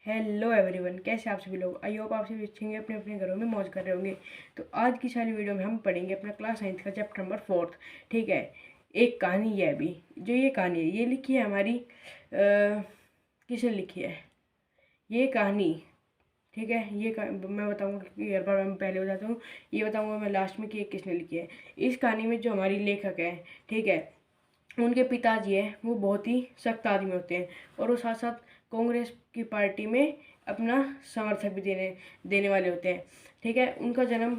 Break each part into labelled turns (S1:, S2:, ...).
S1: Hello everyone, कैसे आप सभी लोग। आई होप आप सभी अच्छे होंगे, अपने अपने घरों में मौज कर रहे होंगे। तो आज की सारी वीडियो में हम पढ़ेंगे अपना क्लास 9 का चैप्टर नंबर 4। ठीक है। एक कहानी है अभी जो ये कहानी है ये लिखी है हमारी किसने लिखी है ये कहानी। ठीक है। मैं बताऊंगा कि हर बार मैं पहले बताता हूँ, ये बताऊंगा मैं लास्ट में कि ये किसने लिखी है। इस कहानी में जो हमारी लेखक है, ठीक है, उनके पिताजी है वो बहुत ही सख्त आदमी होते हैं और वो साथ साथ कांग्रेस की पार्टी में अपना समर्थक भी देने देने वाले होते हैं। ठीक है। उनका जन्म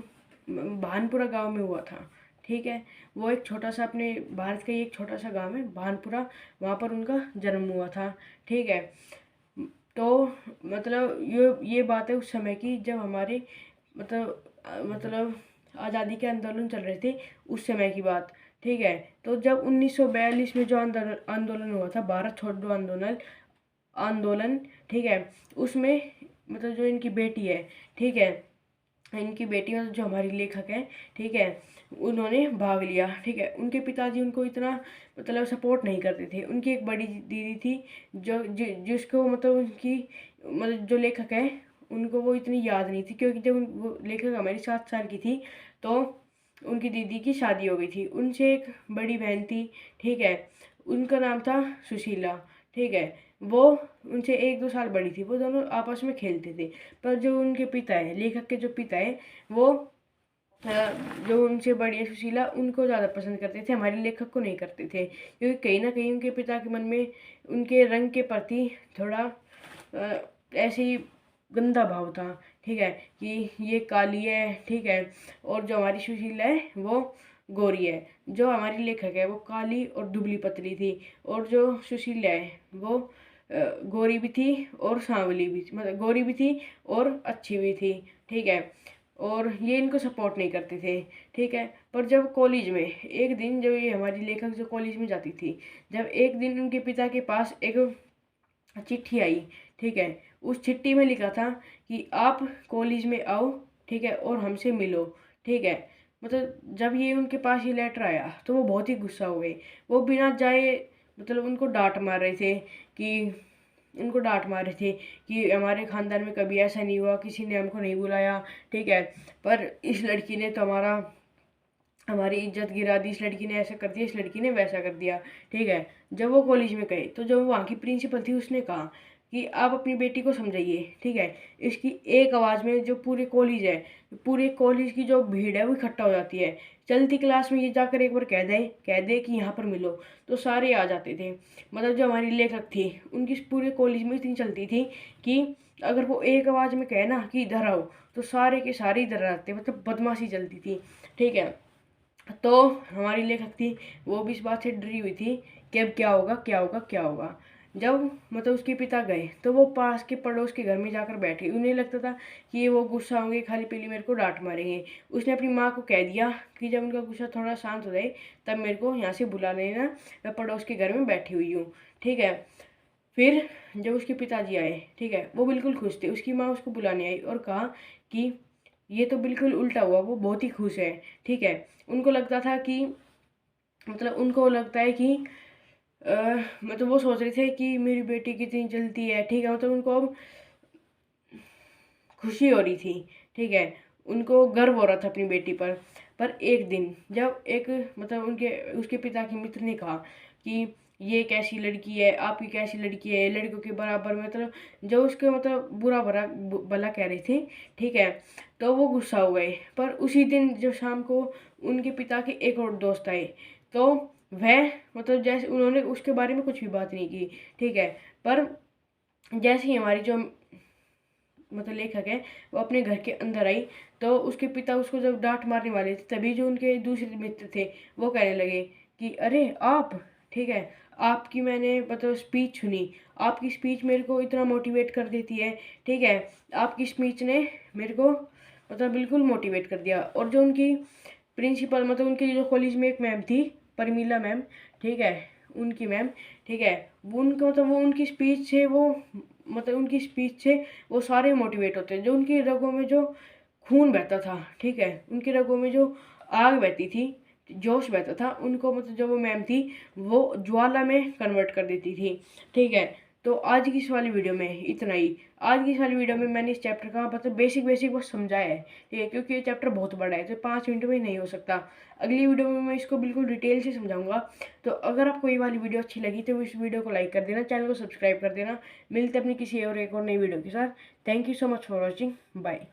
S1: भानपुरा गांव में हुआ था। ठीक है। वो एक छोटा सा अपने भारत का ही एक छोटा सा गांव है भानपुरा, वहाँ पर उनका जन्म हुआ था। ठीक है। तो मतलब ये बात है उस समय की जब हमारे मतलब आज़ादी के आंदोलन चल रहे थे, उस समय की बात। ठीक है। तो जब 1942 में जो आंदोलन आंदोलन हुआ था, भारत छोड़ो आंदोलन आंदोलन, ठीक है, उसमें मतलब जो इनकी बेटी है, ठीक है, इनकी बेटी मतलब जो हमारी लेखक है, ठीक है, उन्होंने भाग लिया। ठीक है। उनके पिताजी उनको इतना मतलब सपोर्ट नहीं करते थे। उनकी एक बड़ी दीदी थी जिसको मतलब उनकी मतलब जो लेखक है उनको वो इतनी याद नहीं थी, क्योंकि जब वो लेखक हमारी 7 साल की थी तो उनकी दीदी की शादी हो गई थी। उनसे एक बड़ी बहन थी। ठीक है। उनका नाम था सुशीला। ठीक है। वो उनसे 1-2 साल बड़ी थी। वो दोनों आपस में खेलते थे। पर जो उनके पिता है, लेखक के जो पिता है, वो अ, जो उनसे बड़ी है सुशीला, उनको ज़्यादा पसंद करते थे, हमारे लेखक को नहीं करते थे, क्योंकि कहीं ना कहीं उनके पिता के मन में उनके रंग के प्रति थोड़ा ऐसे ही गंदा भाव था। ठीक है। कि ये काली है, ठीक है, और जो हमारी सुशीला है वो गोरी है। जो हमारी लेखक है वो काली और दुबली पतली थी, और जो सुशीला है वो गोरी भी थी और सांवली भी, मतलब गोरी भी थी और अच्छी भी थी। ठीक है। और ये इनको सपोर्ट नहीं करते थे। ठीक है। पर जब कॉलेज में एक दिन, जब ये हमारी लेखक जो कॉलेज में जाती थी, जब एक दिन उनके पिता के पास एक चिट्ठी आई। ठीक है। उस चिट्ठी में लिखा था कि आप कॉलेज में आओ, ठीक है, और हमसे मिलो। ठीक है। मतलब जब ये उनके पास ये लेटर आया तो वो बहुत ही गुस्सा हो गए। वो बिना जाए मतलब उनको डांट मार रहे थे कि उनको डांट मार रहे थे कि हमारे खानदान में कभी ऐसा नहीं हुआ, किसी ने हमको नहीं बुलाया। ठीक है। पर इस लड़की ने तो हमारी इज्जत गिरा दी, इस लड़की ने ऐसा कर दिया, इस लड़की ने वैसा कर दिया। ठीक है। जब वो कॉलेज में गए तो जब वहाँ की प्रिंसिपल थी उसने कहा कि आप अपनी बेटी को समझाइए। ठीक है। इसकी एक आवाज़ में जो पूरे कॉलेज है, पूरे कॉलेज की जो भीड़ है वो इकट्ठा हो जाती है। चलती क्लास में ये जाकर एक बार कह दे कि यहाँ पर मिलो, तो सारे आ जाते थे। मतलब जो हमारी लेखक थी उनकी पूरे कॉलेज में इतनी चलती थी कि अगर वो एक आवाज़ में कहे ना कि इधर आओ, तो सारे के सारे इधर आते, मतलब बदमाशी चलती थी। ठीक है। तो हमारी लेखक थी वो भी इस बात से डरी हुई थी कि अब क्या होगा क्या होगा क्या होगा। जब मतलब उसके पिता गए तो वो पास के पड़ोस के घर में जाकर बैठे। उन्हें लगता था कि ये वो गुस्सा होंगे, खाली पीली मेरे को डांट मारेंगे। उसने अपनी माँ को कह दिया कि जब उनका गुस्सा थोड़ा शांत हो जाए तब मेरे को यहाँ से बुला लेना, मैं पड़ोस के घर में बैठी हुई हूँ। ठीक है। फिर जब उसके पिताजी आए, ठीक है, वो बिल्कुल खुश थे। उसकी माँ उसको बुलाने आई और कहा कि ये तो बिल्कुल उल्टा हुआ, वो बहुत ही खुश है। ठीक है। उनको लगता था कि मतलब उनको लगता है कि मतलब वो सोच रहे थे कि मेरी बेटी कितनी जलती है। ठीक है। मतलब उनको अब खुशी हो रही थी। ठीक है। उनको गर्व हो रहा था अपनी बेटी पर। पर एक दिन जब एक मतलब उनके उसके पिता के मित्र ने कहा कि ये कैसी लड़की है, आपकी कैसी लड़की है, लड़कों के बराबर, मतलब जो उसके मतलब बुरा भला भला कह रहे थे। ठीक है। तो वो गुस्सा हो गए। पर उसी दिन जब शाम को उनके पिता के एक और दोस्त आए, तो वह मतलब जैसे उन्होंने उसके बारे में कुछ भी बात नहीं की। ठीक है। पर जैसे ही हमारी जो मतलब लेखक है वो अपने घर के अंदर आई, तो उसके पिता उसको जब डांट मारने वाले थे तभी जो उनके दूसरे मित्र थे वो कहने लगे कि अरे आप, ठीक है, आपकी मैंने मतलब स्पीच सुनी, आपकी स्पीच मेरे को इतना मोटिवेट कर देती है। ठीक है। आपकी स्पीच ने मेरे को मतलब बिल्कुल मोटिवेट कर दिया। और जो उनकी प्रिंसिपल मतलब उनके जो कॉलेज में एक मैम थी, परमीला मैम, ठीक है, उनकी मैम, ठीक है, वो उनको मतलब वो उनकी स्पीच से वो मतलब उनकी स्पीच से वो सारे मोटिवेट होते हैं। जो उनकी रगों में जो खून बहता था, ठीक है, उनकी रगों में जो आग बहती थी, जोश बहता था, उनको मतलब जो वो मैम थी वो ज्वाला में कन्वर्ट कर देती थी। ठीक है। तो आज की इस वाली वीडियो में इतना ही। आज की इस वाली वीडियो में मैंने इस चैप्टर का मतलब बेसिक बेसिक बस समझाया है, ठीक है, क्योंकि ये चैप्टर बहुत बड़ा है तो 5 मिनट में नहीं हो सकता। अगली वीडियो में मैं इसको बिल्कुल डिटेल से समझाऊंगा। तो अगर आपको ये वाली वीडियो अच्छी लगी तो इस वीडियो को लाइक कर देना, चैनल को सब्सक्राइब कर देना। मिलते अपनी किसी और एक और नई वीडियो के साथ। Thank you so much for watching, bye.